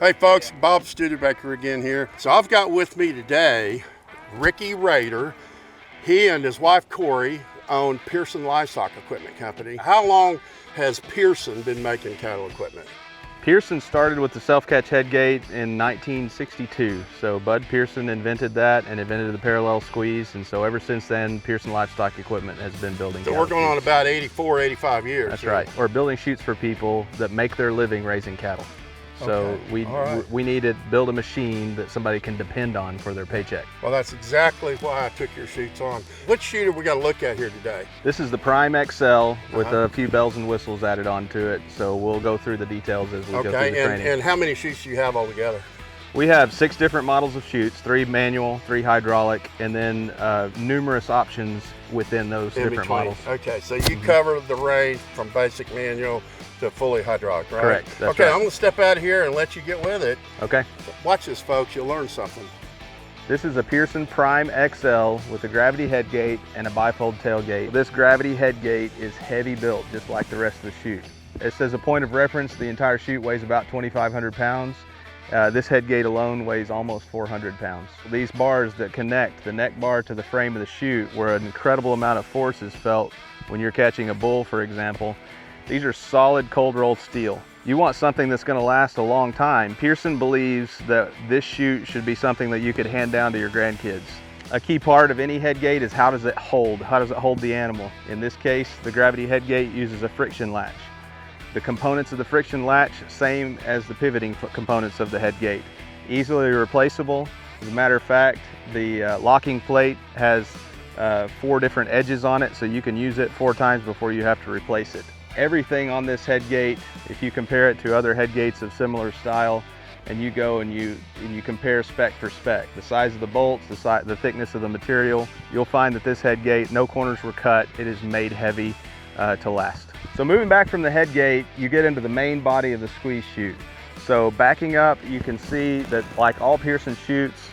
Hey folks, Bob Studebaker again here. So I've got with me today Ricky Rader. He and his wife Corey own Pearson Livestock Equipment Company. How long has Pearson been making cattle equipment? Pearson started with the self-catch headgate in 1962. So Bud Pearson invented that and invented the parallel squeeze. And so ever since then, Pearson Livestock Equipment has been building So we're going on about 84, 85 years. That's right. We're building chutes for people that make their living raising cattle. So we need to build a machine that somebody can depend on for their paycheck. Well, that's exactly why I took your chutes on. Which chute are we going to look at here today? This is the Prime XL with a few bells and whistles added onto it. So we'll go through the details as we go through the training. And how many chutes do you have altogether? We have 6 different models of chutes, 3 manual, 3 hydraulic, and then numerous options within those different models. Okay, so you cover the range from basic manual to fully hydraulic, right? Correct, that's okay, right. I'm gonna step out of here and let you get with it. Okay. Watch this, folks, you'll learn something. This is a Pearson Prime XL with a gravity headgate and a bifold tailgate. This gravity headgate is heavy built, just like the rest of the chute. It says a point of reference, the entire chute weighs about 2,500 pounds. This headgate alone weighs almost 400 pounds. These bars that connect the neck bar to the frame of the chute, where an incredible amount of force is felt when you're catching a bull, for example, these are solid cold rolled steel. You want something that's going to last a long time. Pearson believes that this chute should be something that you could hand down to your grandkids. A key part of any headgate is how does it hold? How does it hold the animal? In this case, the gravity headgate uses a friction latch. The components of the friction latch, same as the pivoting components of the headgate. Easily replaceable. As a matter of fact, the locking plate has 4 different edges on it, so you can use it 4 times before you have to replace it. Everything on this headgate, if you compare it to other headgates of similar style, and you go and you compare spec for spec, the size of the bolts, the thickness of the material, you'll find that this headgate, no corners were cut. It is made heavy to last. So moving back from the headgate, you get into the main body of the squeeze chute. So backing up, you can see that like all Pearson chutes,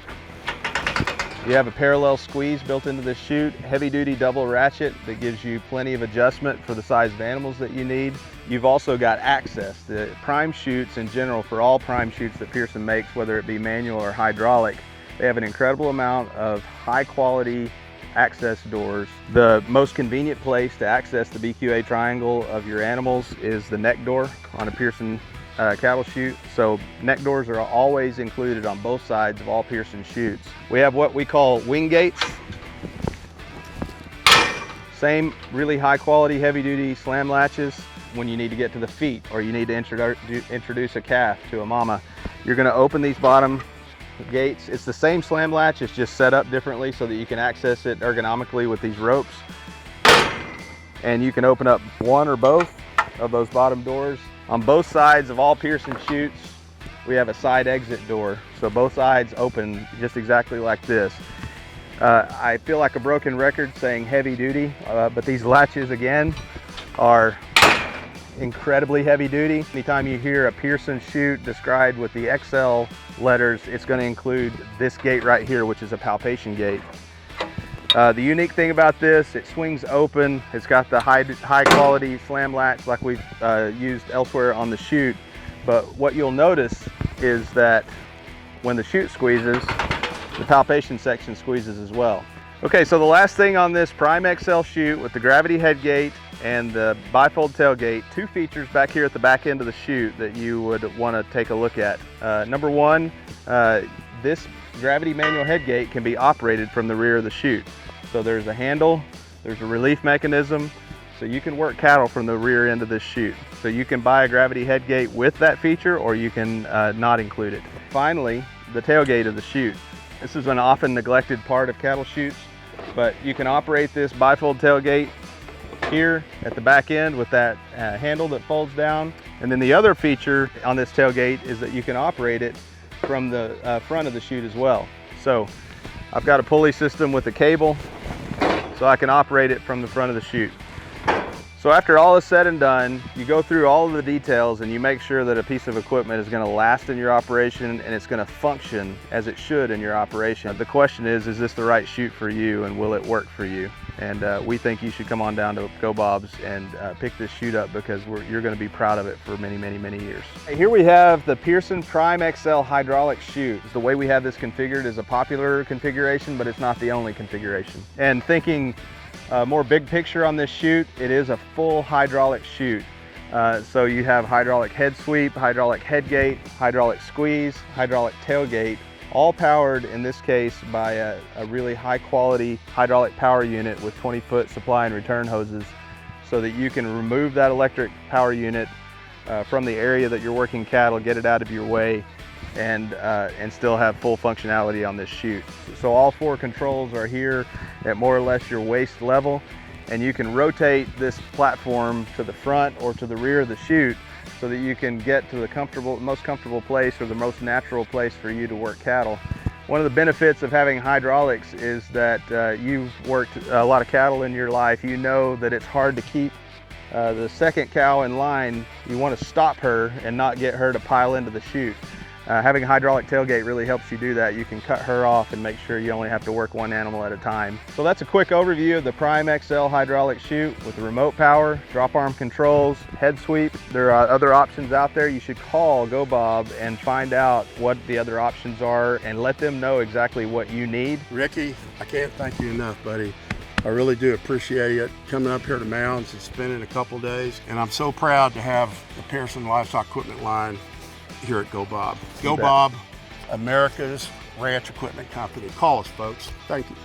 you have a parallel squeeze built into the chute, heavy duty double ratchet that gives you plenty of adjustment for the size of animals that you need. You've also got access. The prime chutes in general, for all prime chutes that Pearson makes, whether it be manual or hydraulic, they have an incredible amount of high quality access doors. The most convenient place to access the BQA triangle of your animals is the neck door on a Pearson cattle chute. So neck doors are always included on both sides of all Pearson chutes. We have what we call wing gates. Same really high quality heavy duty slam latches. When you need to get to the feet or you need to introduce a calf to a mama, you're going to open these bottom gates. It's the same slam latch, it's just set up differently so that you can access it ergonomically with these ropes. And you can open up one or both of those bottom doors. On both sides of all Pearson chutes, we have a side exit door. So both sides open just exactly like this. I feel like a broken record saying heavy duty, but these latches again are incredibly heavy duty. Anytime you hear a Pearson chute described with the XL letters, it's going to include this gate right here, which is a palpation gate. The unique thing about this, it swings open. It's got the high quality slam latch like we've used elsewhere on the chute. But what you'll notice is that when the chute squeezes, the palpation section squeezes as well. Okay, so the last thing on this Prime XL chute with the gravity headgate and the bifold tailgate, 2 features back here at the back end of the chute that you would want to take a look at. Number 1, this gravity manual headgate can be operated from the rear of the chute. So there's a handle, there's a relief mechanism, so you can work cattle from the rear end of this chute. So you can buy a gravity headgate with that feature, or you can not include it. Finally, the tailgate of the chute. This is an often neglected part of cattle chutes, but you can operate this bifold tailgate here at the back end with that handle that folds down. And then the other feature on this tailgate is that you can operate it from the front of the chute as well. So I've got a pulley system with a cable, so I can operate it from the front of the chute. So after all is said and done, you go through all of the details and you make sure that a piece of equipment is going to last in your operation and it's going to function as it should in your operation. The question is this the right chute for you, and will it work for you? And we think you should come on down to Go Bob's and pick this chute up, because you're going to be proud of it for many, many, many years. Here we have the Pearson Prime XL hydraulic chute. The way we have this configured is a popular configuration, but it's not the only configuration. And thinking more big picture on this chute, it is a full hydraulic chute. So you have hydraulic head sweep, hydraulic head gate, hydraulic squeeze, hydraulic tailgate, all powered in this case by a really high quality hydraulic power unit with 20-foot supply and return hoses, so that you can remove that electric power unit from the area that you're working cattle, get it out of your way, and still have full functionality on this chute. So all 4 controls are here at more or less your waist level, and you can rotate this platform to the front or to the rear of the chute so that you can get to the most comfortable place, or the most natural place for you to work cattle. One of the benefits of having hydraulics is that you've worked a lot of cattle in your life. You know that it's hard to keep the second cow in line. You want to stop her and not get her to pile into the chute. Having a hydraulic tailgate really helps you do that. You can cut her off and make sure you only have to work 1 animal at a time. So that's a quick overview of the Prime XL hydraulic chute with the remote power, drop arm controls, head sweep. There are other options out there. You should call Go Bob and find out what the other options are and let them know exactly what you need. Ricky, I can't thank you enough, buddy. I really do appreciate it coming up here to Mounds and spending a couple days. And I'm so proud to have the Pearson Livestock Equipment line here at Go Bob. Go Bob, America's ranch equipment company. Call us, folks. Thank you.